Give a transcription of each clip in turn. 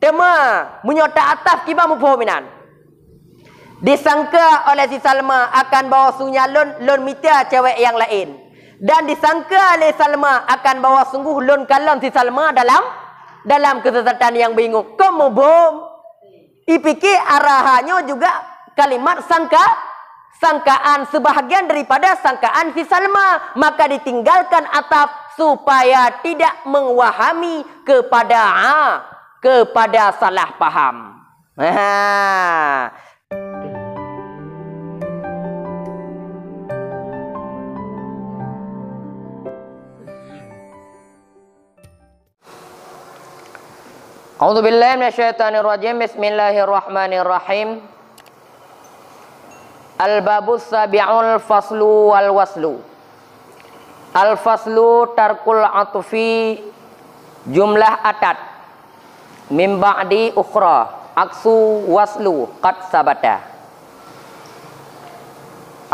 tema menyota ataf kiba mufhuminan. Disangka oleh si Salma akan bawa sunya lon mita cewek yang lain. Dan disangka oleh Salma akan bawa sungguh lon kalam si Salma dalam kesesatan yang bingung. Kemudian dipikir arahannya juga kalimat sangkaan sebahagian daripada sangkaan si Salma. Maka ditinggalkan ataf supaya tidak mewahami kepada salah paham. A'udzubillahi minasyaitonirrajim. Bismillahirrahmanirrahim. Al-babus sabi'ul faslu wal waslu. Al-faslu tarkul atfi jumlah atat min ba'di ukhra aksu waslu qad sabata.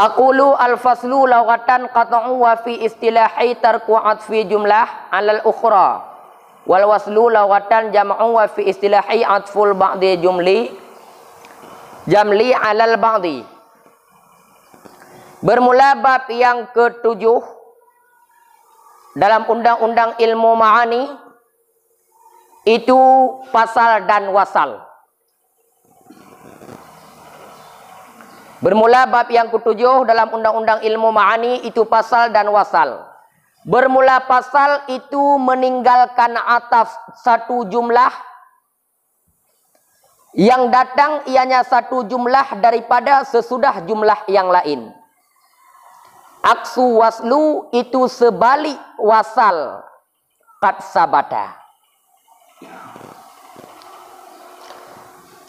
Aqulu al-faslu lawatan qat'u wa fi istilahi tarku atfi jumlah alal ukhra wal waslu lawatan jam'u wa fi istilahi atful ba'di jamli alal ba'di. Bermula bab yang ketujuh dalam undang-undang ilmu ma'ani, itu pasal dan wasal. Bermula bab yang ketujuh dalam undang-undang ilmu ma'ani, itu pasal dan wasal. Bermula pasal itu meninggalkan ataf satu jumlah yang datang ianya satu jumlah daripada sesudah jumlah yang lain. Aksu waslu itu sebalik wasal qad sabata.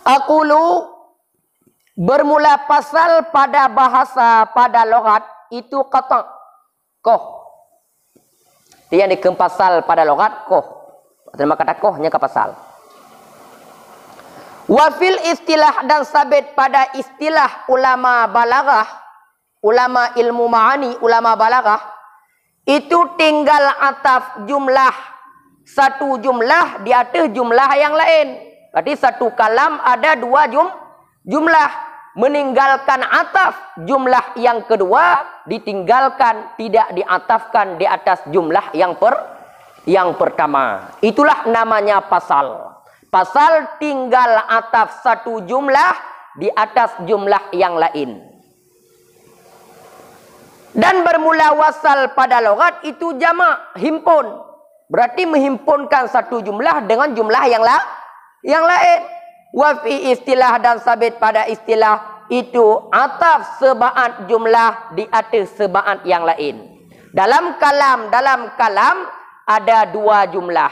Aqulu bermula pasal pada bahasa pada logat itu kata koh. Dia dikem pasal pada logat koh. Terima kata kohnya ke pasal. Wafil istilah dan sabit pada istilah ulama balaghah, ulama ilmu ma'ani, ulama balaghah, itu tinggal ataf jumlah satu jumlah di atas jumlah yang lain. Berarti satu kalam ada dua jumlah. Meninggalkan ataf jumlah yang kedua, ditinggalkan, tidak diatafkan di atas jumlah yang pertama. Itulah namanya pasal. Pasal tinggal ataf satu jumlah di atas jumlah yang lain. Dan bermula wasal pada logat itu jamak, himpun. Berarti menghimpunkan satu jumlah dengan jumlah yang lain. Wafi istilah dan sabit pada istilah itu ataf sebaat jumlah di atas sebaat yang lain. Dalam kalam ada dua jumlah.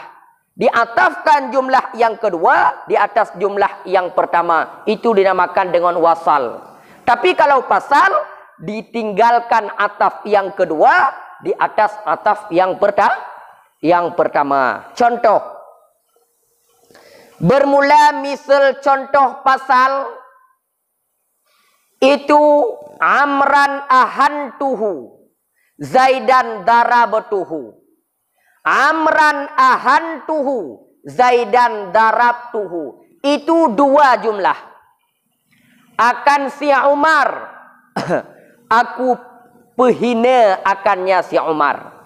Diatafkan jumlah yang kedua di atas jumlah yang pertama. Itu dinamakan dengan wasal. Tapi kalau pasal, ditinggalkan ataf yang kedua di atas ataf yang pertama. Contoh. Bermula misal contoh pasal itu amran ahantuhu zaidan darabtuhu. Amran ahantuhu zaidan darabtuhu. Itu dua jumlah. Akan si Umar aku pehina akannya si Umar.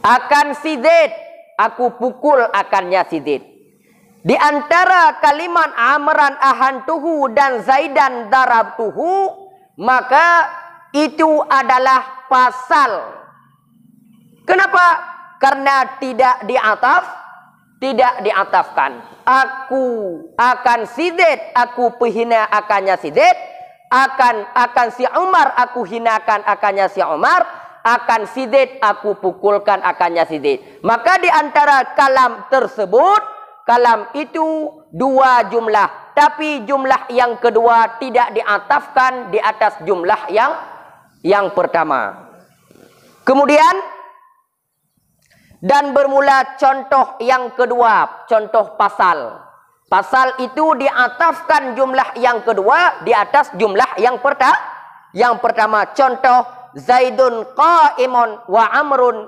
Akan si Zaid aku pukul akannya si Zaid. Di antara kalimat amran ahantuhu dan zaidan darabtuhu, maka itu adalah pasal. Kenapa? Karena tidak diatafkan. Aku akan si Zaid, aku pehina akannya si Zaid. Akan si Umar, aku hinakan akannya si Umar. Akan si Zaid, aku pukulkan akannya si Zaid. Maka di antara kalam tersebut, kalam itu dua jumlah. Tapi jumlah yang kedua tidak diatafkan di atas jumlah yang pertama. Kemudian, dan bermula contoh yang kedua, contoh pasal. Pasal itu diatafkan jumlah yang kedua di atas jumlah yang pertama. Contoh, Zaidun qa'imun wa Amrun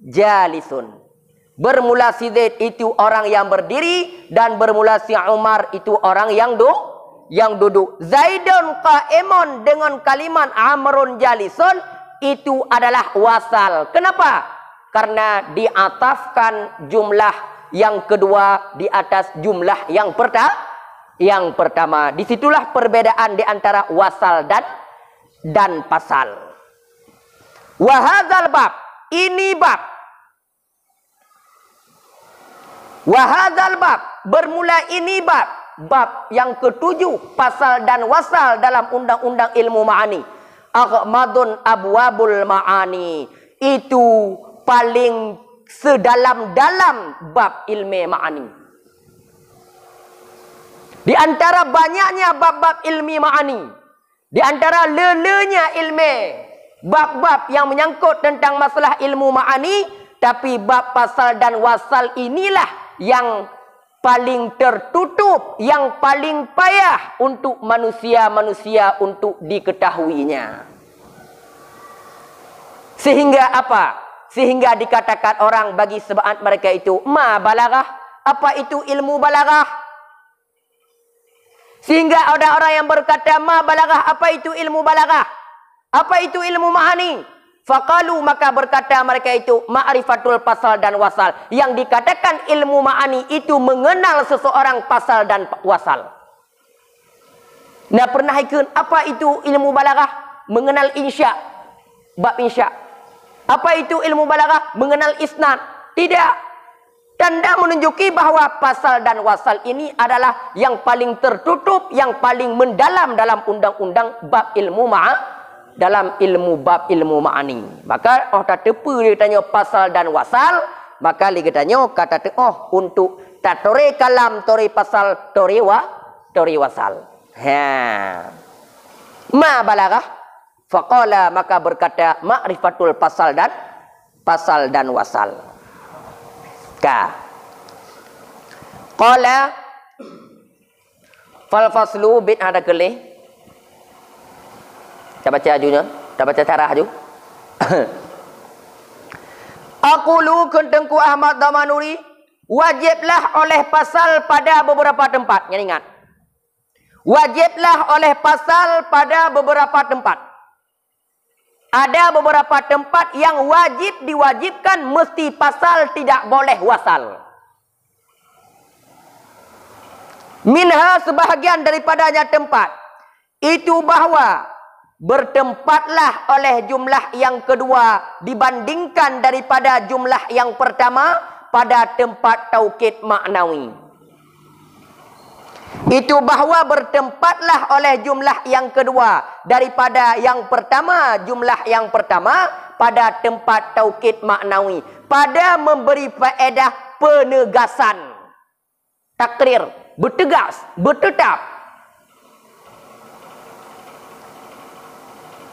jalisun. Bermula si Zaid itu orang yang berdiri, dan bermula si Umar itu orang yang duduk. Zaidun qa'imun dengan kalimat Amrun jalisun itu adalah wasal. Kenapa? Karena diatafkan jumlah yang kedua di atas jumlah yang pertama. Disitulah perbedaan di antara wasal dan pasal. Wahadzal bab, ini bab. Wahadzal bab, bermula ini bab yang ketujuh, pasal dan wasal dalam undang-undang ilmu ma'ani. Aghmadun abwabul ma'ani, itu paling sedalam-dalam bab ilmu ma'ani. Di antara banyaknya bab-bab ilmi ma'ani, di antara lelenya ilmu bab-bab yang menyangkut tentang masalah ilmu ma'ani, tapi bab pasal dan wasal inilah yang paling tertutup, yang paling payah untuk manusia-manusia untuk diketahuinya. Sehingga apa? Sehingga dikatakan orang bagi sebaat mereka itu ma balaghah. Apa itu ilmu balaghah? Sehingga ada orang yang berkata ma balaghah, apa itu ilmu balaghah? Apa itu ilmu ma'ani? Faqalu, maka berkata mereka itu ma'rifatul pasal dan wasal. Yang dikatakan ilmu ma'ani itu mengenal seseorang pasal dan wasal. Nah, pernah ikut apa itu ilmu balaghah? Mengenal insya, bab insya. Apa itu ilmu balaghah? Mengenal isnad. Tidak. Tanda menunjuki bahawa pasal dan wasal ini adalah yang paling tertutup, yang paling mendalam dalam undang-undang bab ilmu dalam bab ilmu ma'ani. Maka tak tepu dia tanya pasal dan wasal, maka dia tanya kata untuk tak tori kalam, tori pasal, tori wasal. Ma balaghah, faqala, maka berkata ma'rifatul pasal dan wasal. Qala fal faslu bin ada kelih. Kita baca ajunya, kita baca cara aju. Aqulu Tengku Ahmad Damanuri, wajiblah oleh pasal pada beberapa tempat. Yang ingat, wajiblah oleh pasal pada beberapa tempat. Ada beberapa tempat yang wajib diwajibkan mesti pasal, tidak boleh wasal. Minha, sebahagian daripadanya tempat itu bahawa bertempatlah oleh jumlah yang kedua dibandingkan daripada jumlah yang pertama pada tempat taukid maknawi. Itu bahawa bertempatlah oleh jumlah yang kedua daripada yang pertama, jumlah yang pertama pada tempat taukid maknawi, pada memberi faedah penegasan, takrir, bertegas, bertetap.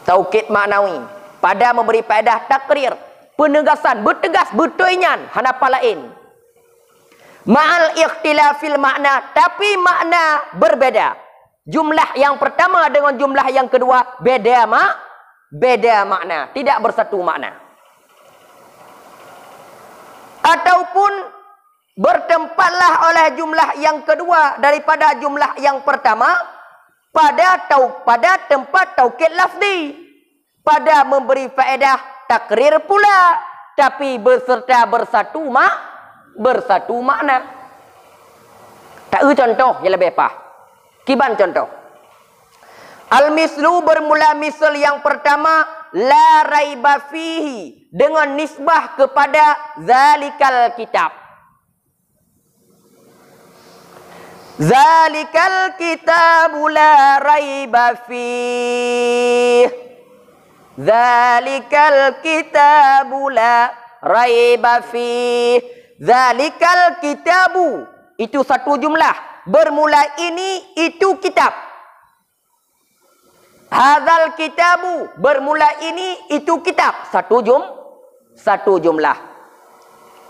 Taukid maknawi pada memberi faedah takrir, penegasan, bertegas, bertoinyan, hanapa lain. Ma'al ikhtilafil makna, tapi makna berbeda. Jumlah yang pertama dengan jumlah yang kedua beda makna, tidak bersatu makna. Ataupun bertempatlah oleh jumlah yang kedua daripada jumlah yang pertama pada tempat taukid lafzi, pada memberi faedah takrir pula, tapi beserta bersatu makna. Tak contoh yang lebih apa? Kiban contoh. Al-mislu, bermula misal yang pertama, la raiba fihi, dengan nisbah kepada zalikal kitab. Zalikal kitabu la raiba fihi. Zalikal kitabu la raiba fihi. Zalikal kitabu, itu satu jumlah. Bermula ini, itu kitab. Hadzal kitabu, bermula ini, itu kitab. Satu jumlah.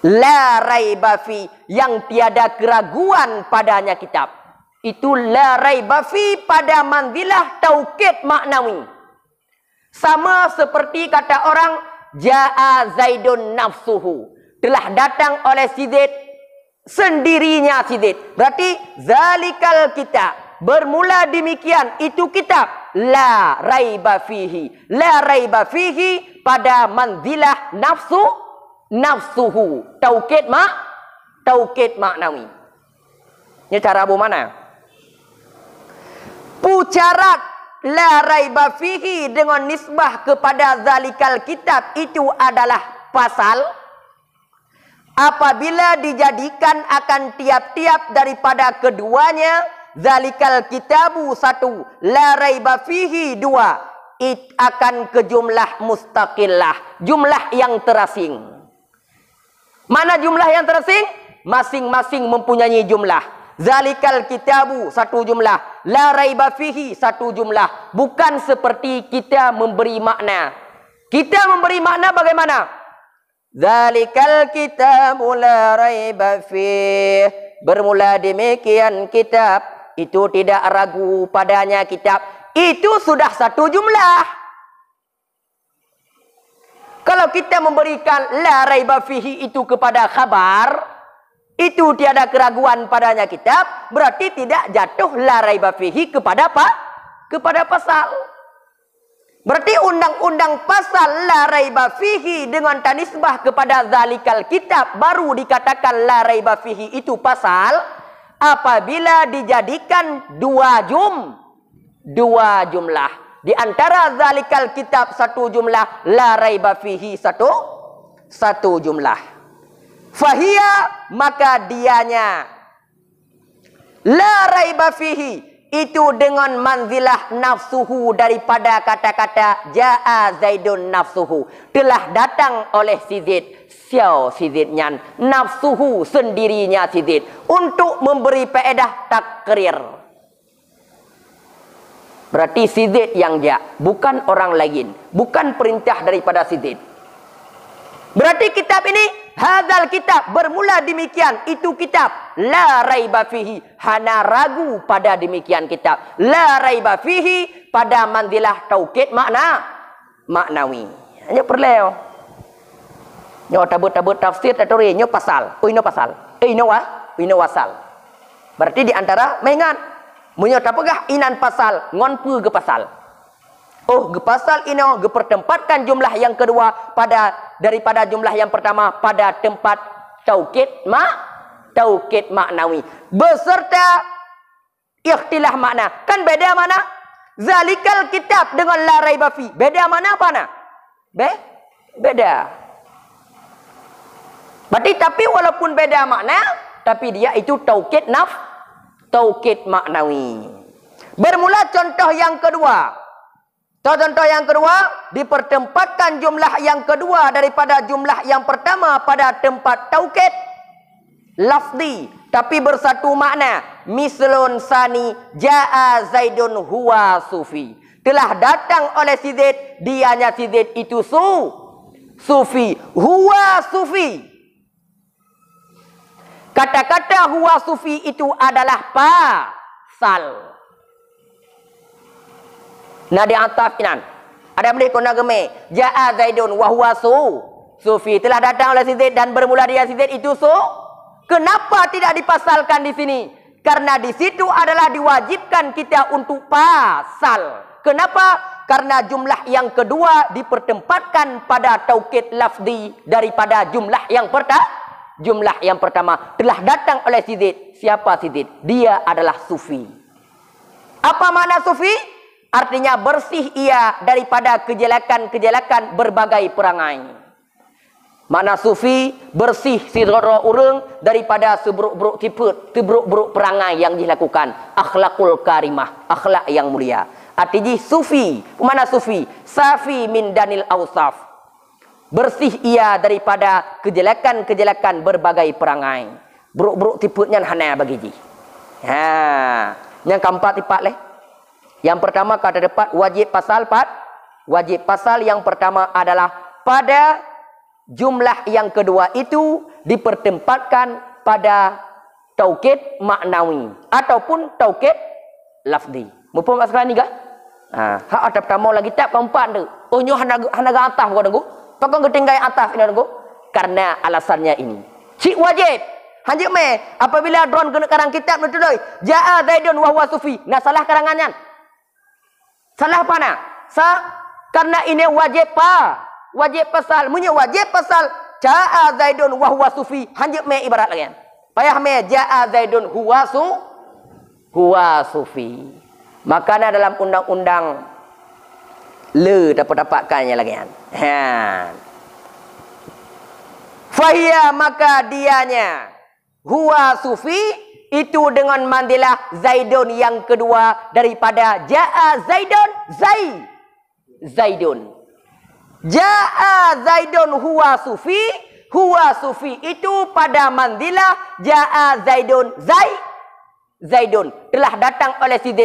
La raiba fi, yang tiada keraguan padanya kitab. Itu la raiba fi pada manzilah taukid maknawi. Sama seperti kata orang jaa Zaidun nafsuhu. telah datang oleh si Zaid, sendirinya si Zaid. Berarti zalikal kitab, bermula demikian itu kitab, la raiba fihi. La raiba fihi pada manzilah nafsuhu. Taukid maknawi. Ini cara Abu mana? Pucarat la raiba fihi dengan nisbah kepada zalikal kitab itu adalah pasal apabila dijadikan akan tiap-tiap daripada keduanya, zalikal kitabu satu, la raiba fihi dua, akan ke jumlah mustaqillah, jumlah yang terasing. Mana jumlah yang terasing? Masing-masing mempunyai jumlah. Zalikal kitabu satu jumlah, la raiba fihi satu jumlah. Bukan seperti kita memberi makna. Kita memberi makna bagaimana? Zalikal kitabu la raiba fihi, bermula demikian kitab, itu tidak ragu padanya kitab. Itu sudah satu jumlah. Kalau kita memberikan la raiba fihi itu kepada khabar, itu tiada keraguan padanya kitab, berarti tidak jatuh la raiba fihi kepada apa? Kepada pasal. Berarti undang-undang pasal la raiba fihi dengan tanisbah kepada zalikal kitab baru dikatakan la raiba fihi itu pasal apabila dijadikan dua jumlah. Di antara zalikal kitab satu jumlah, la raiba fihi satu jumlah. Fahia, maka dianya la raiba fihi itu dengan manzilah nafsuhu daripada kata-kata jaa Zaidun nafsuhu, telah datang oleh si Zaid, xiao si Zaid nyan, nafsuhu sendirinya si Zaid, untuk memberi faedah takrir. Berarti si Zaid yang ja, bukan orang lain, bukan perintah daripada si Zaid. Berarti kitab ini, hadzal kitab, bermula demikian itu kitab, la raiba fihi, hana ragu pada demikian kitab, la raiba fihi pada manzilah taukid maknawi. Hanya perlu nyo tabut tafsir tatori nyo pasal, ino pasal, ino wasal. Berarti di antara mengan munyo tapegah inan pasal ngon pu ge pasal. Oh, ge pasal ino ge pertempatkan jumlah yang kedua daripada jumlah yang pertama pada tempat taukid maknawi beserta ikhtilaf makna. Kan beda mana? Zalikal kitab dengan la raiba fi. Beda mana apa na? Beda. Berarti tapi walaupun beda makna, tapi dia itu taukid maknawi. Bermula contoh yang kedua. Contoh yang kedua, dipertempatkan jumlah yang kedua daripada jumlah yang pertama pada tempat taukid lafzi, tapi bersatu makna. Mislun sani jaa Zaidun huwa sufi, telah datang oleh si Zaid, dianya si Zaid itu sufi, huwa sufi. Kata-kata huwa sufi itu adalah pasal. Nah di atas inan ada benda kena geme jaa Zaidun wa huwa sufi, telah datang oleh si Zaid dan bermula dia si Zaid itu Kenapa tidak dipasalkan di sini? Karena di situ adalah diwajibkan kita untuk pasal. Kenapa? Karena jumlah yang kedua dipertempatkan pada taukid lafzi daripada jumlah yang pertama. Telah datang oleh si Zaid. Siapa si Zaid? Dia adalah sufi. Apa makna sufi? Artinya bersih ia daripada kejelekan-kejelekan berbagai perangai. Makna sufi bersih sidra urang daripada seburuk-buruk sifat, seburuk-buruk perangai yang dilakukan. Akhlakul karimah, akhlak yang mulia. Artinya sufi, mana sufi? Safi min danil awsaf. Bersih ia daripada kejelekan-kejelekan berbagai perangai. Buruk-buruk sifatnya hana bagi ji. Yang keempat tipat leh. Yang pertama kata depan wajib pasal 4. Wajib pasal yang pertama adalah pada jumlah yang kedua itu dipertempatkan pada taukid maknawi ataupun taukid lafzi. Mumpun masalah ni gak? Hak ada pertama lagi tak keempat tu. Oh nyo hanaga atas ko nunggu. Pakon ketinggai atas ini nunggu. karena alasannya ini. Cik wajib. Hanjik me, apabila drone kena karang kitab betul doi. Ja'a Zaidun wa huwa sufi. Nah salah karangannya. Salah apa nak? Karena ini wajib pa. Wajib pasal. Munya wajib pasal. Ja'a Zaidun wa huwa sufi. Hanjik me ibarat lagi. Payah me ja'a Zaidun huwa sufi. Makanya dalam undang-undang le dapat-dapatkannya lagi kan. Fahiyya maka dianya huwa sufi itu dengan mandilah Zaidun yang kedua daripada ja'a Zaidun. Ja'a Zaidun huwa sufi itu pada mandilah ja'a Zaidun telah datang oleh si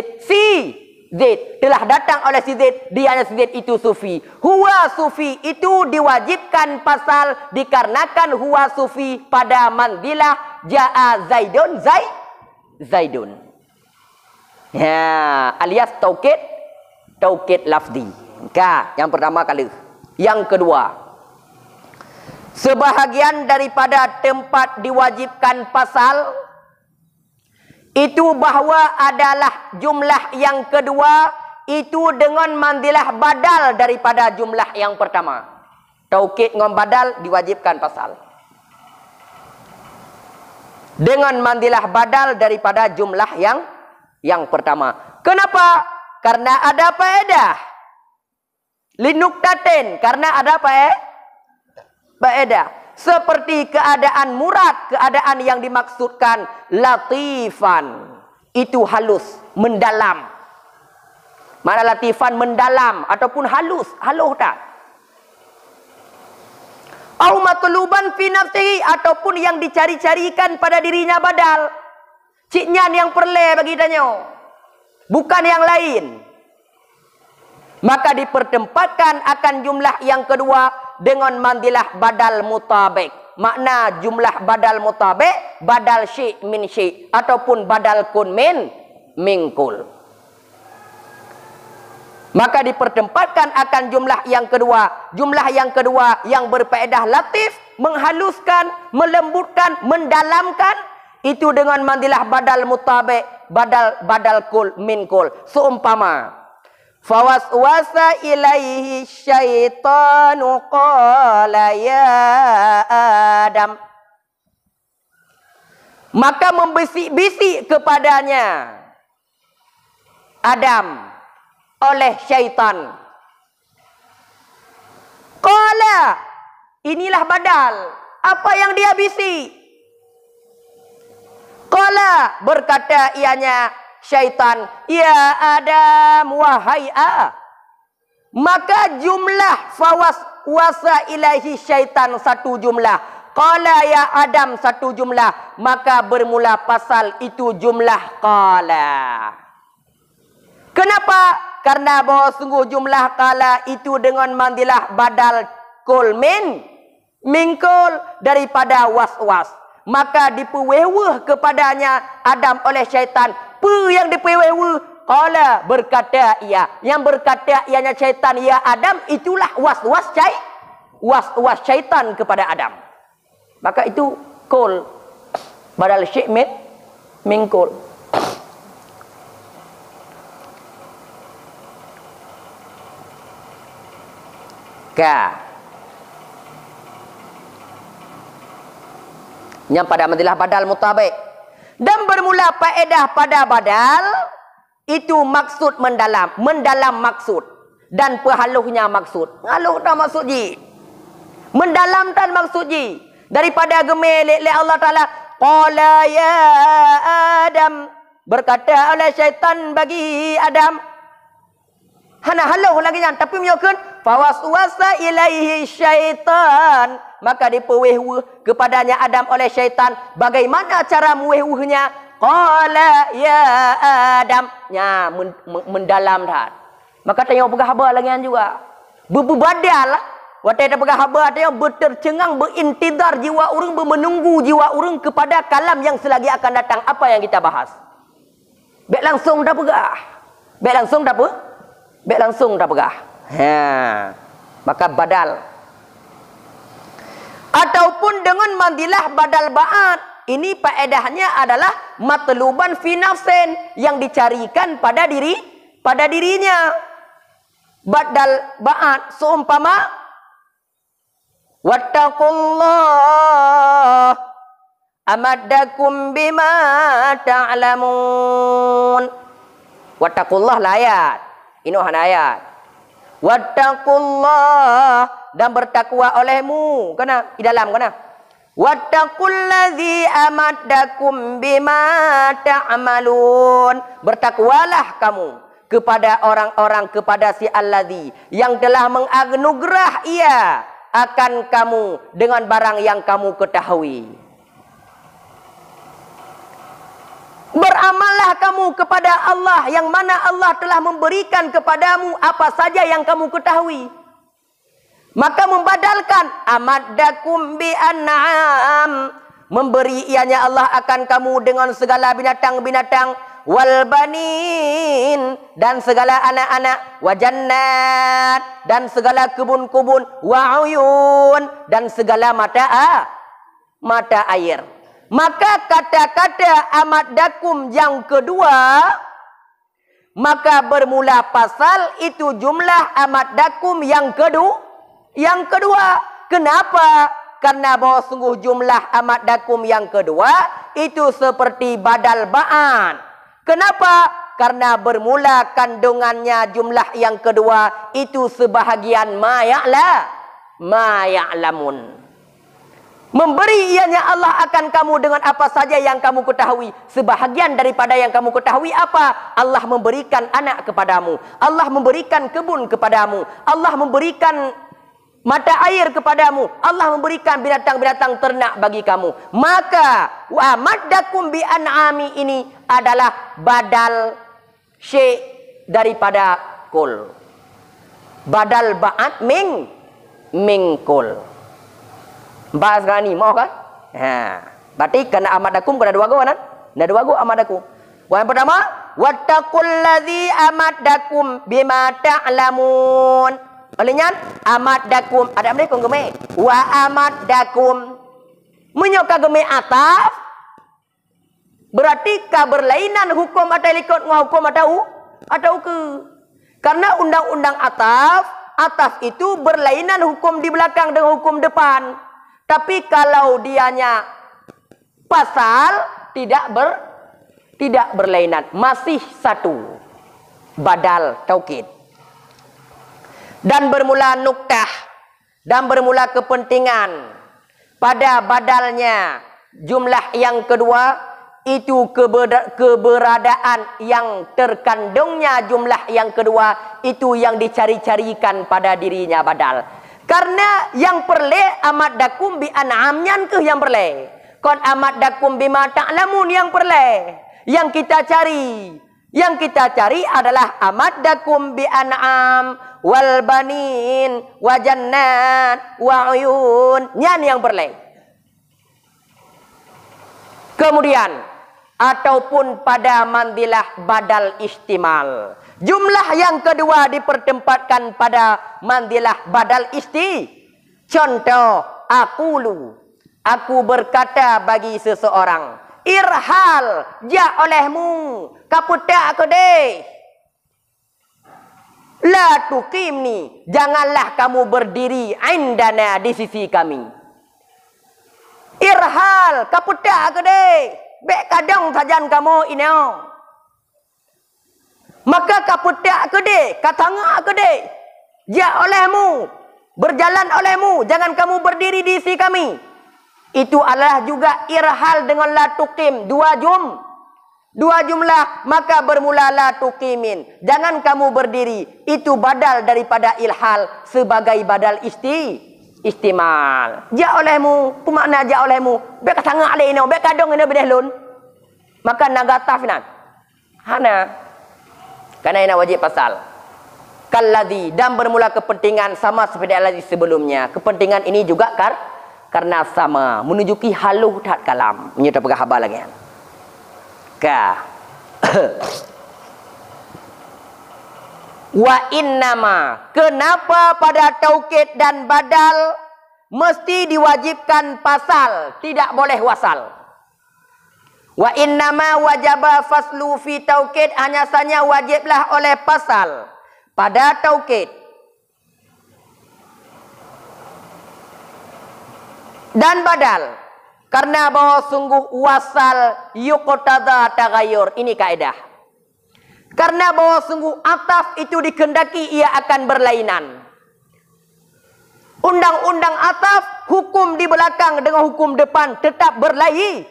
Zaid telah datang oleh si Zaid, dia si Zaid itu sufi. Huwa sufi itu diwajibkan pasal dikarenakan huwa sufi pada mandilah ja'a Zaidun. Ya, alias taukid lafzi. Yang pertama kali. Yang kedua, sebahagian daripada tempat diwajibkan pasal itu bahawa adalah jumlah yang kedua itu dengan mandilah badal daripada jumlah yang pertama. Taukid dengan badal diwajibkan pasal. Dengan mandilah badal daripada jumlah yang pertama. Kenapa? Karena ada faedah. Linuktatin, karena ada faedah. Seperti keadaan murad, keadaan yang dimaksudkan latifan, itu halus, mendalam. Mana latifan mendalam ataupun halus tak? Au matluban fi nafsihi, ataupun yang dicari-carikan pada dirinya badal. Ciknyan yang perle bagi tanya, bukan yang lain. Maka dipertempatkan akan jumlah yang kedua dengan mandilah badal mutabik. Makna jumlah badal mutabik, badal syai' min syai' ataupun badal kun min kul. Maka dipertempatkan akan jumlah yang kedua. Jumlah yang kedua yang berfaedah latif, menghaluskan, melembutkan, mendalamkan, itu dengan mandilah badal mutabik, badal kul min kul. Seumpama fawaswasa ilaihi syaitanu qala ya Adam. Maka membisik-bisik kepadanya Adam oleh syaitan. Qala, inilah badal. Apa yang dia bisik? Qala, berkata ianya syaitan, ya Adam, wahai A. Maka jumlah fawaswasa ilaihi syaitan satu jumlah. Qala ya Adam satu jumlah. Maka bermula pasal itu jumlah qala. Kenapa? Karena bahawa sungguh jumlah qala itu dengan mandilah badal kul min kul daripada was-was. Maka diperweweh kepadanya Adam oleh syaitan. Yang dipewewe qala, berkata ia. Yang berkata ianya syaitan, ya Adam, itulah was-was syaitan kepada Adam. Maka itu kul badal syai' min kul. Yang pada mandilah badal mutabik. Dan bermula faedah pada badal itu maksud mendalam maksud dan pehaluhnya maksud. Haluh tak maksud ji. Mendalam tak maksud ji. Daripada gemel oleh Allah Taala, qala ya Adam, berkata oleh syaitan bagi Adam. Hana haluh lagi yang tapi menyokun fawaswasa ilaihi syaitan, maka diperwehwu kepadanya Adam oleh syaitan. Bagaimana cara mewehwuhnya? Qala ya Adam, nya mendalam dah. Maka tanya pegah haba lagi juga. Berbadal lah. Watai dah pegah haba tanya bertercengang, berintidar jiwa urang, menunggu jiwa urang kepada kalam yang selagi akan datang. Apa yang kita bahas? Baik langsung dah pegah. Baik langsung dah apa? Baik langsung dah pegah. Maka badal. Ataupun dengan mandilah badal ba'at. Ini faedahnya adalah matluban fi nafsin, yang dicarikan pada dirinya. Badal ba'at seumpama wattaqullah amaddakum bima ta'lamun. Wattaqullah lah ayat. Ini ayat. Wattaqullah, dan bertakwa olehmu. Kena di dalam kena. Wattaqullazi amaddakum bima ta'malun. Bertakwalah kamu kepada orang-orang, kepada si allazi yang telah menganugerah ia akan kamu dengan barang yang kamu ketahui. Beramallah kamu kepada Allah, yang mana Allah telah memberikan kepadamu apa saja yang kamu ketahui. Maka membadalkan amaddakum bi an'am, memberi ianya Allah akan kamu dengan segala binatang-binatang, wal banin, dan segala anak-anak, wa jannat, dan segala kebun-kebun, wa uyun, dan segala mata air. Maka kata-kata amaddakum yang kedua, maka bermula pasal itu jumlah amaddakum yang kedua. Kenapa? Karena bahwa sungguh jumlah amaddakum yang kedua itu seperti badal ba'an. Kenapa? Karena bermula kandungannya jumlah yang kedua itu sebahagian ma ya'lamun. Memberi ianya Allah akan kamu dengan apa saja yang kamu ketahui. Sebahagian daripada yang kamu ketahui apa? Allah memberikan anak kepadamu. Allah memberikan kebun kepadamu. Allah memberikan mata air kepadamu. Allah memberikan binatang-binatang ternak bagi kamu. Maka wa maddakum bi an'ami ini adalah badal syai' daripada kul. Badal ba'at min kul. Bahas sekarang ni, mau kan? Berarti kena amaddakum kena dua go kan? Ada dua go amaddakum. Yang pertama, wattaqullazi amaddakum bima ta'lamun. Olehnya amaddakum ada amri kong geme. Wa amaddakum. Menyoka geme ataf. Berarti ka berlainan hukum atau likut ngau hukum atau ke. Karena undang-undang ataf itu berlainan hukum di belakang dengan hukum depan. Tapi kalau dianya pasal tidak berlainan, masih satu badal taukid. Dan bermula nuktah, dan bermula kepentingan pada badalnya jumlah yang kedua itu keberadaan yang terkandungnya jumlah yang kedua itu yang dicari-carikan pada dirinya badal. Karena yang perle amaddakum bi an'amnya ke yang perle. Kon amaddakum bima ta'lamun yang perle. Yang kita cari adalah amaddakum bi an'am wal banin wa jannat wa uyun. Yang perle. Kemudian ataupun pada mandilah badal istimal. Jumlah yang kedua dipertempatkan pada mandilah badal Contoh, aku berkata bagi seseorang, irhal ja olehmu kaputa aku deh. La tuqimni, janganlah kamu berdiri indana di sisi kami. Irhal kaputa aku deh. Bek kadang sajan kamu ini. Maka kaputak ke dek, katanga ke dek. Ja olehmu, berjalan olehmu, jangan kamu berdiri di sisi kami. Itu adalah juga irhal dengan la tuqim, dua jumlah, maka bermula la tuqimin. Jangan kamu berdiri, itu badal daripada ilhal sebagai badal istimal. Ja olehmu, pemakna ja olehmu, bek katanga alehna, bek kadang ina bedehlun. Maka nagatafnan. Hana karena ini wajib pasal. Kalladhi, dan bermula kepentingan sama seperti alladhi sebelumnya. Kepentingan ini juga karena sama. Menunjuki haluh tak kalam. Menyerta pegah habar lagi. Wa innama. Kenapa pada taukid dan badal mesti diwajibkan pasal, tidak boleh wasal. Wa innama wajaba faslu fi taukid, hanya saja wajiblah oleh pasal pada taukid. Dan badal, karena bahwa sungguh wasal yuqtada tagayyur, ini kaidah. Karena bahwa sungguh ataf itu dikehendaki ia akan berlainan. Undang-undang ataf, hukum di belakang dengan hukum depan tetap berlainan.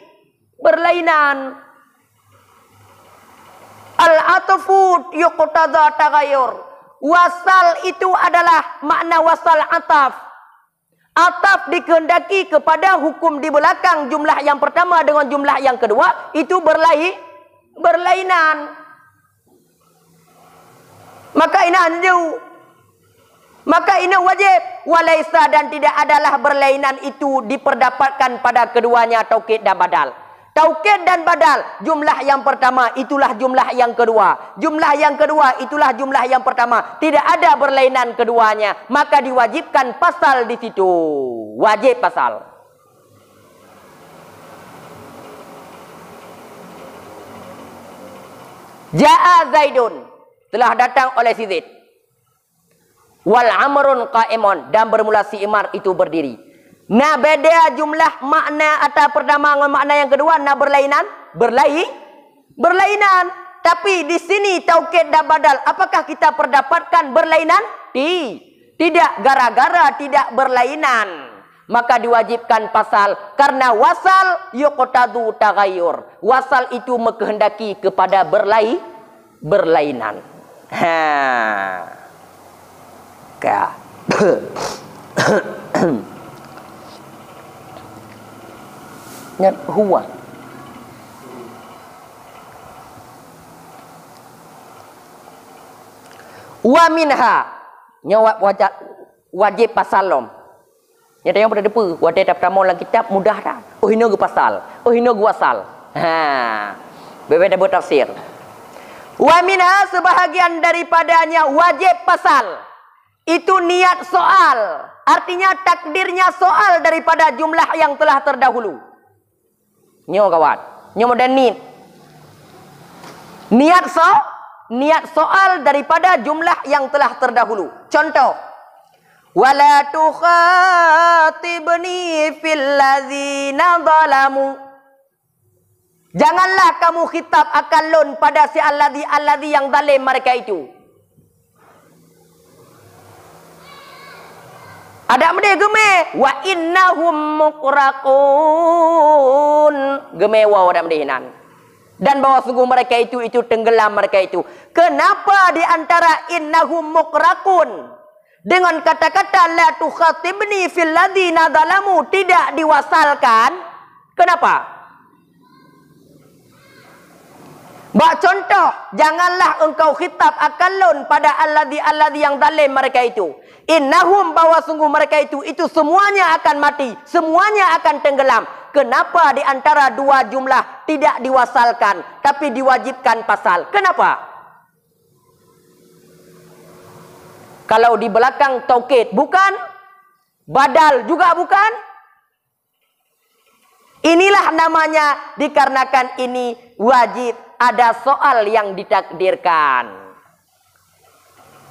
Al-atfu yuqtada tagayyur. Wasal itu adalah makna wasal ataf. Ataf dikehendaki kepada hukum di belakang jumlah yang pertama dengan jumlah yang kedua itu berlainan. Maka ini anju. Maka ini wajib. Walaisa, dan tidak adalah berlainan itu diperdapatkan pada keduanya taukid dan badal. Taukid dan badal, jumlah yang pertama itulah jumlah yang kedua. Jumlah yang kedua itulah jumlah yang pertama. Tidak ada berlainan keduanya. Maka diwajibkan pasal di situ. Wajib pasal. Ja'a Zaidun, telah datang oleh si Zaid. Wal amrun qa'imun, dan bermula si Imar itu berdiri. Nah, beda jumlah makna atau pertama dengan makna yang kedua, nah berlainan, berlainan. Tapi di sini taukid dan badal, apakah kita perdapatkan berlainan? Tidak, gara-gara tidak berlainan. Maka diwajibkan pasal, karena wasal yuqtadu tagayyur. Wasal itu mengkehendaki kepada berlainan. Nyat huwa. Wa minha, nyawab wajib pasal lom. Nyata yang pada depa, wajib pertama dalam kitab mudah dah. Oh hina ke pasal, oh hina ke wasal. Berbeda bertafsir. Wa minha, sebahagian daripadanya wajib pasal. Itu niat soal. Artinya takdirnya soal daripada jumlah yang telah terdahulu. Nyo kawan. Nyo modernit. Niat soal daripada jumlah yang telah terdahulu. Contoh. Wala tukhatibni fil ladzina zalamu. Janganlah kamu khitab akan lun pada si alladzi yang zalim mereka itu. Ada mede geme wa innahum muqraqun, geme wa ada medehinan. Dan bahwa sungguh mereka itu tenggelam mereka itu. Kenapa di antara innahum muqraqun dengan kata-kata la tukhatibni fil ladzina zalamu tidak diwasalkan? Kenapa? Bak contoh, janganlah engkau khitab akalun pada alladzi yang zalim mereka itu. Innahum, bahwa sungguh mereka itu semuanya akan mati, semuanya akan tenggelam. Kenapa di antara dua jumlah tidak diwasalkan tapi diwajibkan pasal? Kenapa? Kalau di belakang taukid bukan, badal juga bukan. Inilah namanya dikarenakan ini wajib, ada soal yang ditakdirkan.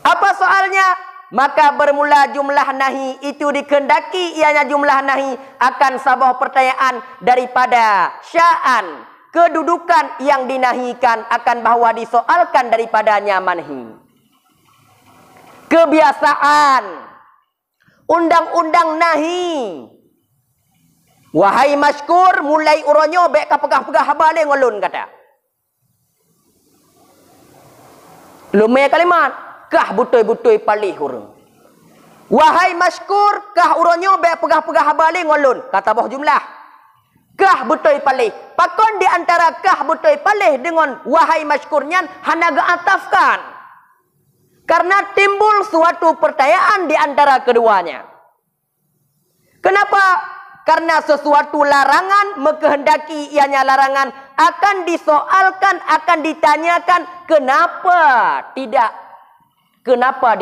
Apa soalnya? Maka bermula jumlah nahi itu dikehendaki ianya jumlah nahi akan sabah pertanyaan daripada sya'an, kedudukan yang dinahikan akan bahwa disoalkan daripadanya manhi. Kebiasaan, undang-undang nahi. Wahai masykur, mulai uronyo bek kapegah-pegah balik ngolun kata. Lumai kalimat, kah butoi-butoi palih urang. Wahai masykur, kah uronyo bek pegah-pegah balik ngolun, kata boh jumlah. Kah butoi palih. Pakon di antara kah butoi palih dengan wahai masykurnya hana geatafkan. Karena timbul suatu pertanyaan di antara keduanya. Kenapa? Karena sesuatu larangan mengkehendaki ianya larangan akan disoalkan, akan ditanyakan kenapa tidak, kenapa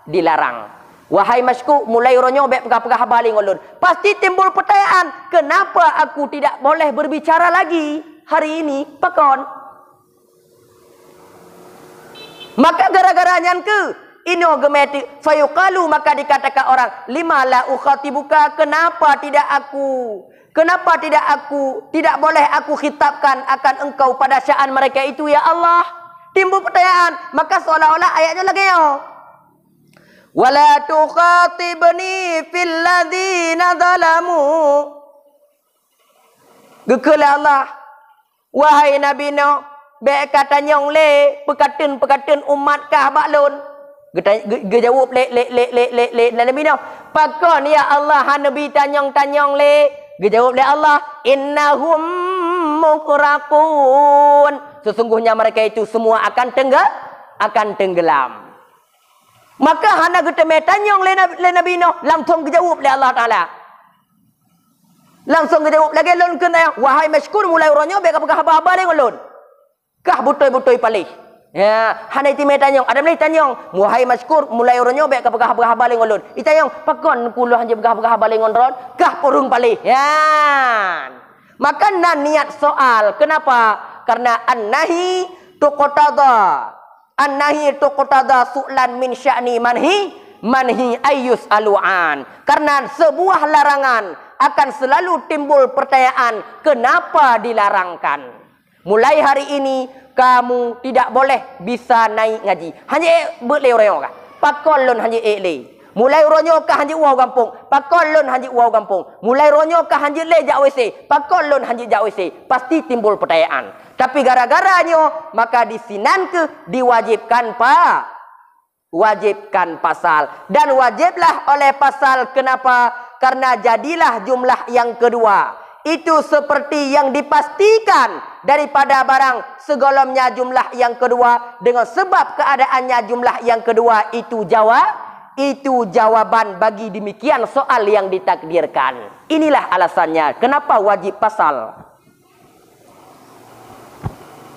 dilarang. Wahai masku, mulai ronyo bek pegah-pegah baling ulun. Pasti timbul pertanyaan, kenapa aku tidak boleh berbicara lagi hari ini? Pakon. Maka gara-garanya ke ino gemeti fayuqalu, maka dikatakan orang, lima la ukhatibuka, kenapa tidak boleh aku khitabkan akan engkau pada sya'an mereka itu ya Allah. Timbul pertanyaan, maka seolah-olah ayatnya lagi yo. Wala tukhatibni fil ladzina zalamu. Gekala Allah, wahai Nabi no, be kata nyong le pekaten umat kah baklun. Gejawab le Nabi no, pakon ya Allah han Nabi tanyong le. Gejawab le Allah, innahum mukraqun. Sesungguhnya mereka itu semua akan tenggelam. Maka hana geteme tanyong le Nabi no, langsung dijawab oleh Allah Taala. Langsung dijawab lagi lon kena, wahai masykur mulai ronyo be ka haba-haba le ngolon. Kah butoi-butoi palih. Ya, hana itime tanyong, ada mulai tanyong, wahai masykur mulai ronyo be ka haba-haba le ngolon. Itanyong pakon kulo hanje haba-haba le ngonron, kah porung palih. Ya. Maka nan niat soal, kenapa? Karena an-nahi tuqtada. An-nahi tuqtada su'lan min sya'ni manhi ayyus alu'an. Karena sebuah larangan akan selalu timbul pertanyaan, kenapa dilarangkan? Mulai hari ini kamu tidak boleh bisa naik ngaji. Hanya berleo-leo kah? Pakon lon hanya le. Mulai ronyo kah hanya uau kampung. Pakon lon hanya uau kampung. Mulai ronyo kah hanya le jak WC. Pakon lon hanya jak WC. Pasti timbul pertanyaan. Tapi gara-garanya maka disinan ke diwajibkan wajibkan pasal. Dan wajiblah oleh pasal. Kenapa? Karena jadilah jumlah yang kedua itu seperti yang dipastikan daripada barang segolomnya jumlah yang kedua, dengan sebab keadaannya jumlah yang kedua itu jawaban bagi demikian soal yang ditakdirkan. Inilah alasannya kenapa wajib pasal.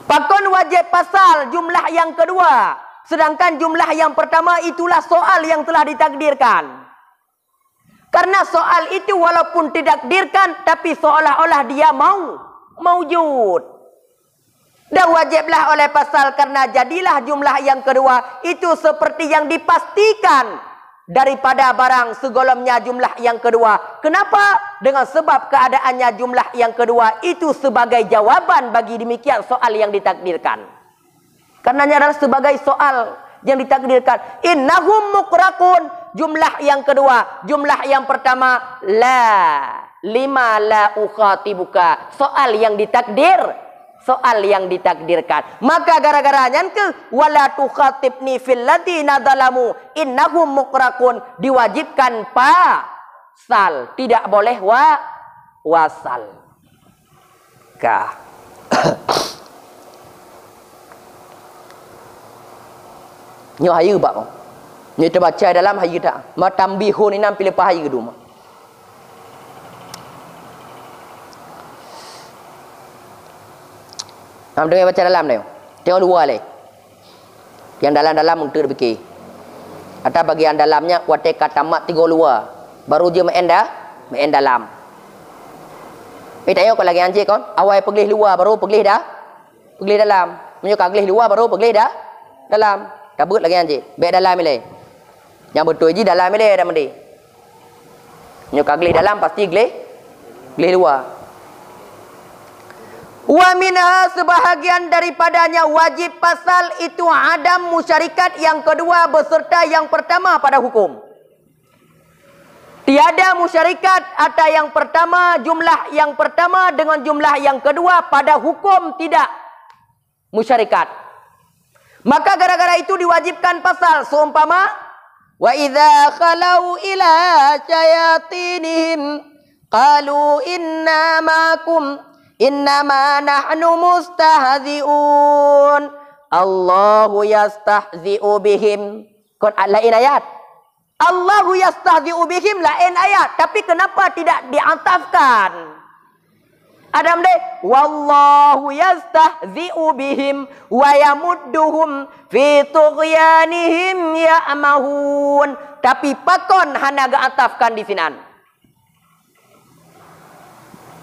Pakon wajib pasal jumlah yang kedua, sedangkan jumlah yang pertama itulah soal yang telah ditakdirkan. Karena soal itu walaupun ditakdirkan, tapi seolah-olah dia maujud. Dan wajiblah oleh pasal karena jadilah jumlah yang kedua itu seperti yang dipastikan daripada barang segolomnya jumlah yang kedua. Kenapa? Dengan sebab keadaannya jumlah yang kedua itu sebagai jawaban bagi demikian soal yang ditakdirkan. Karenanya adalah sebagai soal yang ditakdirkan. Innahum mukraqun, jumlah yang kedua. Jumlah yang pertama, lima la ukhatibuka, soal yang ditakdirkan. Maka gara-garanya ke wala tukhatibni fil ladzina zalamu innahum mukraqun, diwajibkan pasal, tidak boleh wasal. Kah. Nyo hayu bak. Nyo terbaca dalam hayu tak. Ma tambihun inam pilih pahayu kedua. Am dengar baca dalam dia. Tengok dua le. Yang dalam-dalam untuk fikir. Ada bagian dalamnya wateka tamat tiga luar. Baru dia main dalam. Tengok lagi anjing kon. Awal pergi luar baru pergi dalam. Menyuka pergi luar baru pergi dalam. Kabut lagi anjing. Baik dalam ni. Yang betul je dalam ni dah mandi. Menyuka pergi dalam pasti pergi luar. Wa minha, sebahagian daripadanya wajib pasal itu adam musyarikat yang kedua beserta yang pertama pada hukum. Tiada musyarikat atau yang pertama, jumlah yang pertama dengan jumlah yang kedua pada hukum tidak musyarikat. Maka gara-gara itu diwajibkan pasal. Seumpama wa idza khalau ila syayatinihim qalu inna ma'akum innama nahnu mustahzi'un Allahu yastahzi'u bihim. Kon lain ayat. Allahu yastahzi'u bihim lain ayat. Tapi kenapa tidak diatafkan? Adam deh, wallahu yastahzi'u bihim wa yamudduhum fi tughyanihim ya'mahun. Tapi pakon hanaga atafkan di sinan.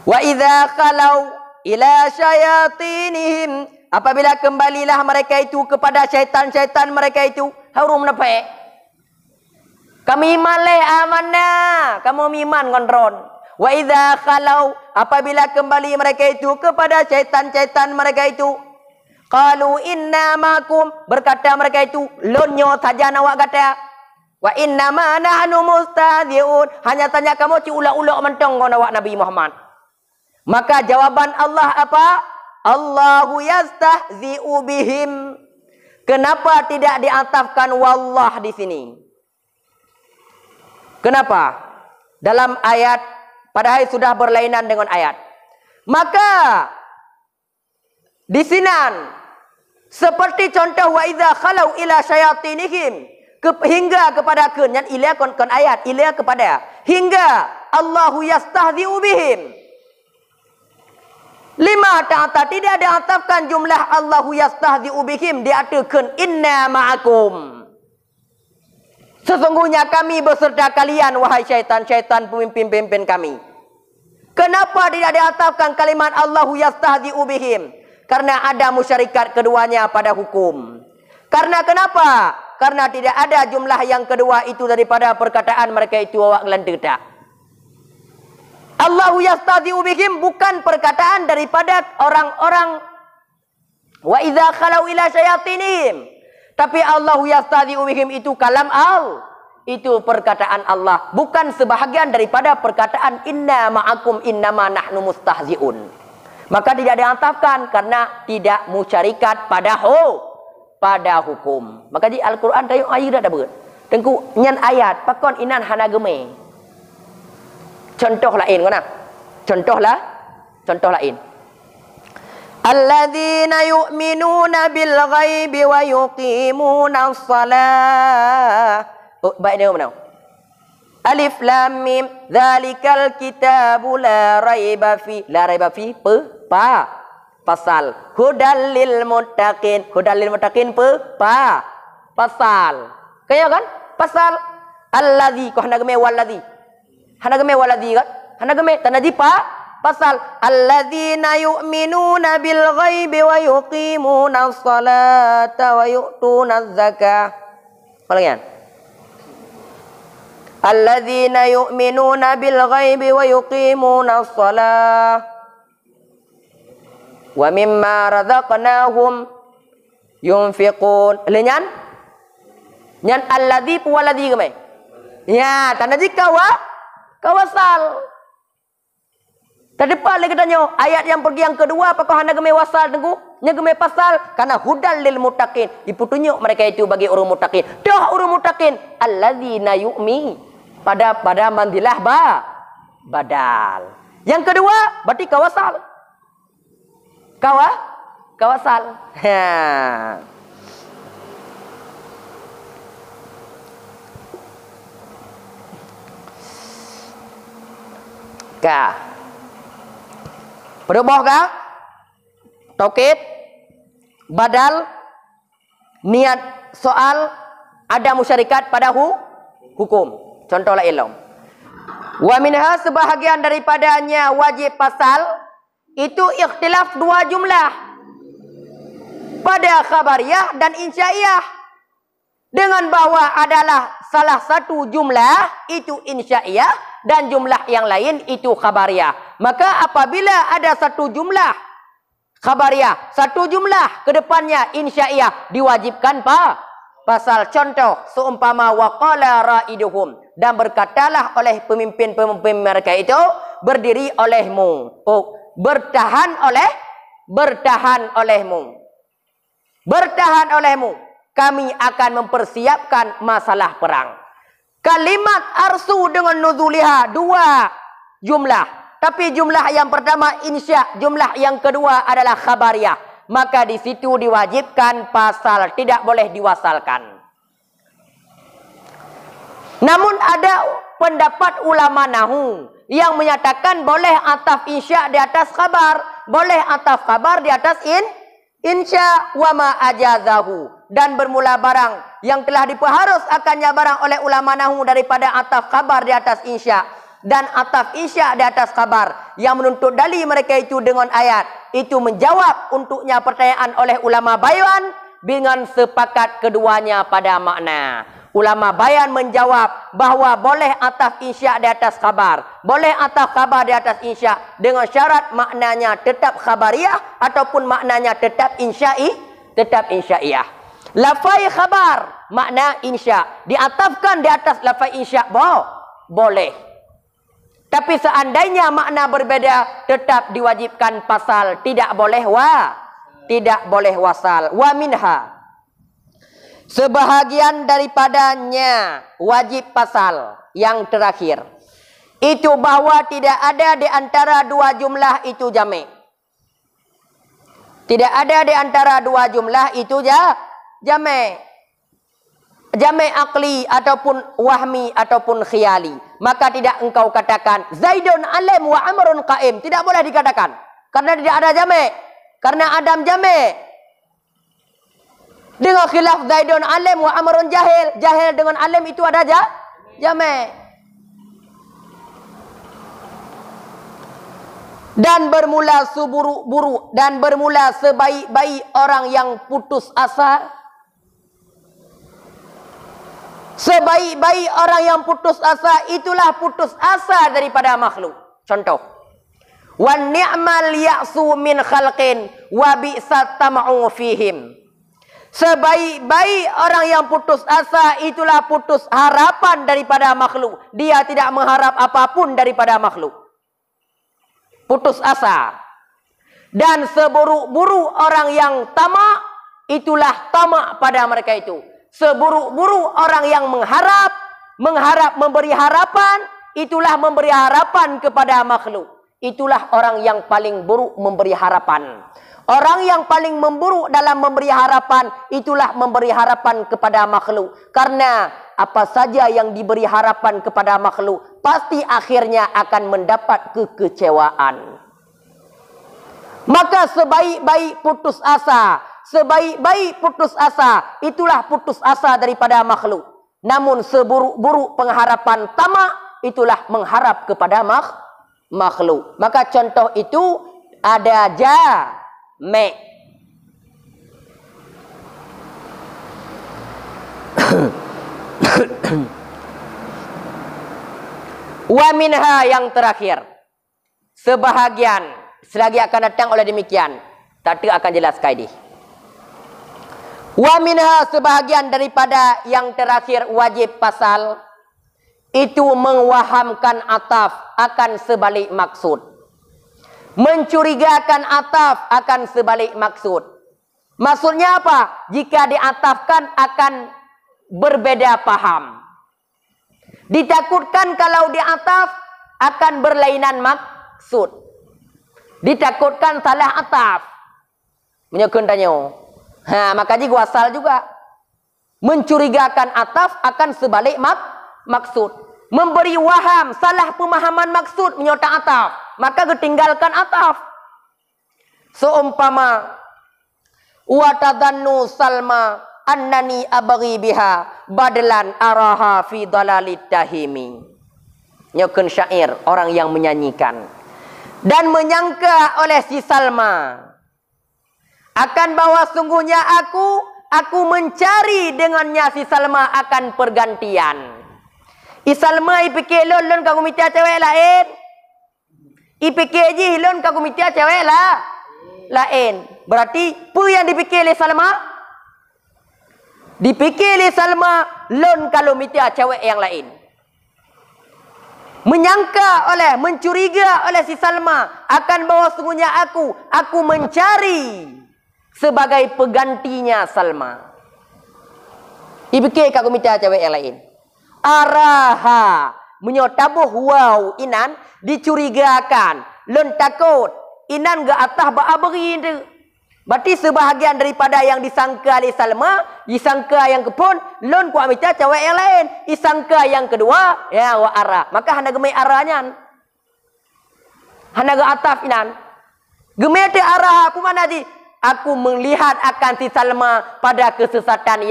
Wa idza khalau ila syayatinihim, apabila kembalilah mereka itu kepada syaitan-syaitan mereka itu, harum nape? Kami male amanna, kamu miman kontron. Wa idza khalau, apabila kembali mereka itu kepada syaitan-syaitan mereka itu, qalu inna ma'akum, berkata mereka itu, lonyo saja nawak kata, wa inna ma nahnu mustahzi'un, hanya tanya kamu ci ulak-ulak mentong nawak Nabi Muhammad. Maka jawaban Allah apa? Allahu yastahzi'u bihim. Kenapa tidak diatafkan wallah di sini? Kenapa? Dalam ayat, padahal sudah berlainan dengan ayat. Maka di sinan seperti contoh wa idza khalau ila syayatinihim, hingga kepada kenyan ila kon ayat ila kepada hingga Allahu yastahzi'u bihim. Lima ta'ata, tidak diatafkan jumlah Allahu yastahzi'u bihim, diatakan inna ma'akum. Sesungguhnya kami beserta kalian, wahai syaitan-syaitan pemimpin-pemimpin kami. Kenapa tidak diatafkan kalimat Allahu yastahzi'u bihim? Karena ada musyarikat keduanya pada hukum. Karena kenapa? Karena tidak ada jumlah yang kedua itu daripada perkataan mereka itu awak ngelantik. Allahu yastahzi'u bihim bukan perkataan daripada orang-orang wa idza khalau ila syayatinihim. Tapi Allahu yastahzi'u bihim itu kalam Allah. Itu perkataan Allah, bukan sebahagian daripada perkataan inna ma'akum innama nahnu mustahzi'un. Maka tidak diantapkan karena tidak musyarikat pada hukum. Maka di Al-Quran tayo ayat dah ber. Tengku nyan ayat pakon inan hana geme. Contoh lain mana? Contoh lain. Alladzina yu'minuna bil ghaibi wa yuqimuna as-salah. Oh, baik dia mana? Alif lam mim dzalikal kitabu la raiba fi. La raiba fi pasal. Hudal lil muttaqin. Hudal lil muttaqin pasal. Kaya kan? Pasal allazi ko hanagame wallazi. Hanagame waladhi kan? Hanagame tanaji pasal alladzina yu'minuna bil ghaibi wa yuqimuna as-salata wa yu'tuna az-zakah. Ulangan. Alladzina yu'minuna bil ghaibi wa yuqimuna as-salah wa mimma razaqnahum yunfiqun. Lenyan? Nyan alladzi waladhi game. Ya, tanaji kawasal. Terdepan lagi tanya ayat yang pergi yang kedua apakah hana geme wasal tengku? Nya geme pasal karena hudal lil muttaqin. Dipetunjuk mereka itu bagi orang muttaqin. Dah orang muttaqin alladzina yu'mi pada mandilah badal. Yang kedua berarti kawasal. Kawasal. Ha. Ka. Berubah ka? Taukid, badal, niat soal, ada musyarikat pada hukum. Contoh la ilm. Wa minha sebahagian daripadanya wajib pasal itu ikhtilaf dua jumlah pada khabariyah dan insya'iyah, dengan bahwa adalah salah satu jumlah itu insya'iyah dan jumlah yang lain itu khabariyah. Maka apabila ada satu jumlah khabariyah, satu jumlah kedepannya insya'iyah, diwajibkan pasal. Contoh seumpama waqala ra'iduhum, dan berkatalah oleh pemimpin-pemimpin mereka itu, berdiri olehmu, bertahan olehmu, kami akan mempersiapkan masalah perang. Kalimat arsu dengan nuzuliha dua jumlah. Tapi jumlah yang pertama insya, jumlah yang kedua adalah khabariyah. Maka di situ diwajibkan pasal, tidak boleh diwasalkan. Namun ada pendapat ulama nahu yang menyatakan boleh ataf insya di atas khabar, boleh ataf khabar di atas insya wa ma ajazahu, dan bermula barang yang telah diperharus akannya barang oleh ulama nahu daripada ataf khabar di atas insya dan ataf insya di atas khabar yang menuntut dalil mereka itu dengan ayat itu menjawab untuknya pertanyaan oleh ulama bayan dengan sepakat keduanya pada makna. Ulama bayan menjawab bahawa boleh ataf insya di atas khabar, boleh ataf khabar di atas insya dengan syarat maknanya tetap khabariyah ataupun maknanya tetap insya'iyah. Lafai khabar makna insya diatafkan di atas lafai insya boleh. Tapi seandainya makna berbeza tetap diwajibkan pasal, tidak boleh wasal. Wa minha, sebahagian daripadanya wajib pasal yang terakhir itu bahawa tidak ada di antara dua jumlah itu jami'. Tidak ada di antara dua jumlah itu jami'. Jami' akli ataupun wahmi ataupun khiyali. Maka tidak engkau katakan Zaidun alim wa Amrun qaim. Tidak boleh dikatakan. Karena tidak ada jami'. Karena Adam jami'. Dengan khilaf Zaidun alim wa Amrun jahil. Jahil dengan alim itu ada jami'. Dan bermula seburuk-buruk dan bermula sebaik-baik orang yang putus asa. Sebaik-baik orang yang putus asa itulah putus asa daripada makhluk. Contoh. Wan ni'mal ya'su min khalqin wa bi'sat tam'u fihim. Sebaik-baik orang yang putus asa itulah putus harapan daripada makhluk. Dia tidak mengharap apapun daripada makhluk. Putus asa. Dan seburuk-buruk orang yang tamak itulah tamak pada mereka itu. Seburuk-buruk orang yang mengharap memberi harapan, itulah memberi harapan kepada makhluk. Itulah orang yang paling buruk memberi harapan. Orang yang paling memburuk dalam memberi harapan, itulah memberi harapan kepada makhluk. Karena apa saja yang diberi harapan kepada makhluk, pasti akhirnya akan mendapat kekecewaan. Maka sebaik-baik putus asa, sebaik-baik putus asa, itulah putus asa daripada makhluk. Namun seburuk-buruk pengharapan tamak, itulah mengharap kepada makhluk. Maka contoh itu ada jami'. Wa minha yang terakhir. Sebahagian, selagi akan datang oleh demikian. Tadi akan jelaskan ini. Wa minha, sebahagian daripada yang terakhir wajib pasal itu mengwahamkan ataf akan sebalik maksud. Mencurigakan ataf akan sebalik maksud. Maksudnya apa? Jika diatafkan akan berbeda paham. Ditakutkan kalau diataf akan berlainan maksud. Ditakutkan salah ataf. Menyokong tanya. Maka juga wasal juga. Mencurigakan ataf akan sebalik maksud. Memberi waham, salah pemahaman maksud menyota ataf. Maka ketinggalkan ataf. Seumpama watadannu salma annani abghi biha badlan araha fi dalalit tahimi. Nyokun syair, orang yang menyanyikan. Dan menyangka oleh si Salma akan bahwa sungguhnya aku mencari dengannya si Salma akan pergantian. I Salma ipikir lon kagu mitia cewek lain. Ipikir je lon kagu mitia cewek lain. Berarti apa yang dipikir oleh Salma? Dipikir oleh Salma lon kalau mitia cewek yang lain. Mencuriga oleh si Salma akan bahwa sungguhnya aku mencari sebagai penggantinya Salma. Dipikir kat komite cewek yang lain. Araha menyotabuh wow inan dicurigakan, lon takut inan ga atah ba abri tu. Berarti sebahagian daripada yang disangka oleh Salma, disangka yang kepun, lon ku amita cewek yang lain. Disangka yang kedua, ya wa ara. Maka hana gemai aranya. Hana ge ataf inan. Gemai te arah aku mana di? Aku melihat akan si Salma pada kesesatan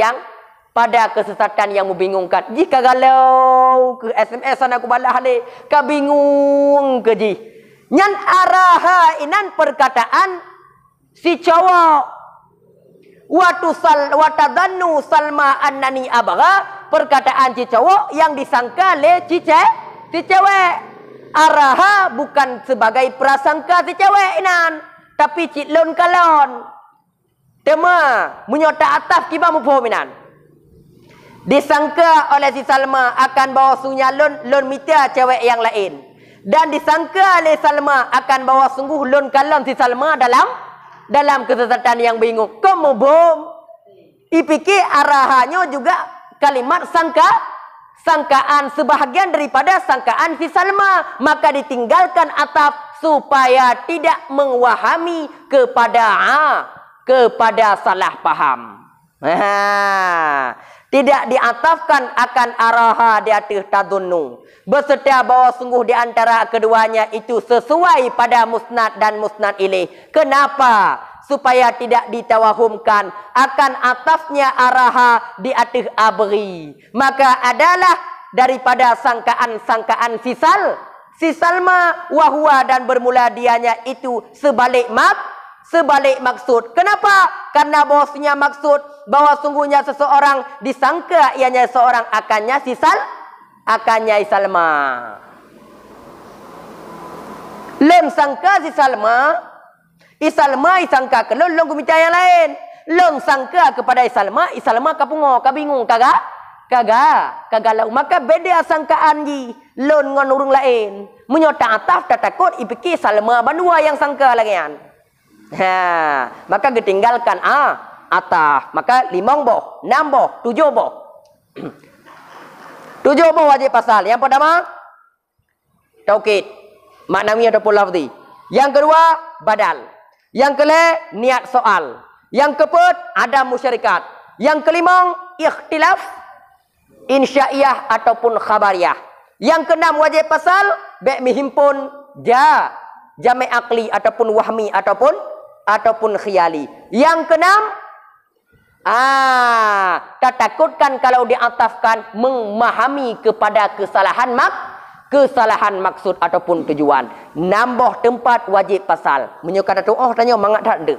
yang membingungkan. Jika galau ke SMS aku balas hale, ka bingung ke ji. Nyan araha inan perkataan si cowok watadannu Salma annani abagha, perkataan si cowok yang disangka le si cewek. Araha bukan sebagai prasangka si cewek inan, tapi cik lon kalon. Tema menyota ataf kiba mupominan. Disangka oleh si Salma akan bawa sunya lon mita cewek yang lain. Dan disangka oleh Salma akan bawa sungguh lon kalon si Salma dalam kesesatan yang bingung. Kamu bom. Ipiki arahannya juga kalimat sangkaan sebahagian daripada sangkaan si Salma. Maka ditinggalkan ataf supaya tidak mewahami kepada salah paham. Tidak diatafkan akan araha di atas tadunnu. Bersedia bahawa sungguh di antara keduanya itu sesuai pada musnad dan musnad ilaih. Kenapa? Supaya tidak ditawahumkan akan atafnya araha di atas abri. Maka adalah daripada sangkaan-sangkaan si Salma wahwa dan bermula dianya itu sebalik maksud. Kenapa? Karena bahwasanya maksud bahwa sungguhnya seseorang disangka ianya seorang akannya Salma. Lem sangka si Salma isangka ke lon kumita yang lain. Lon sangka kepada Salma kapungo kabingung kagalau. Maka beda sangkaan ji lon ngon urung lain. Menyota ataf tak takut ipiki Salma banua yang sangka lagian. Maka ditinggalkan ataf. Maka 5 boh, 6 boh, 7 boh. 7 boh wajib pasal. Yang pertama taukid, maknawi ataupun lafzi. Yang kedua badal. Yang kelima niat soal. Yang keempat ada musyarikat. Yang kelima ikhtilaf insya'iyah ataupun khabariyah. Yang keenam wajib pasal mihimpun jami' akli ataupun wahmi ataupun khiyali. Yang keenam takutkan kalau diatafkan memahami kepada kesalahan maksud ataupun tujuan. Nambah tempat wajib pasal. Menyukat tu tanya mangat tak ada.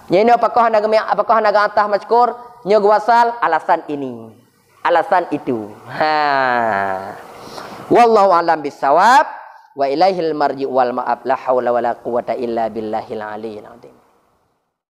Nyene apakah naga atah mazkur nyog wasal alasan ini. Alasan itu. Wallahu a'lam bissawab wa ilaihil marji' wal ma'ab la haula wala quwwata illa billahil aliyyil azim.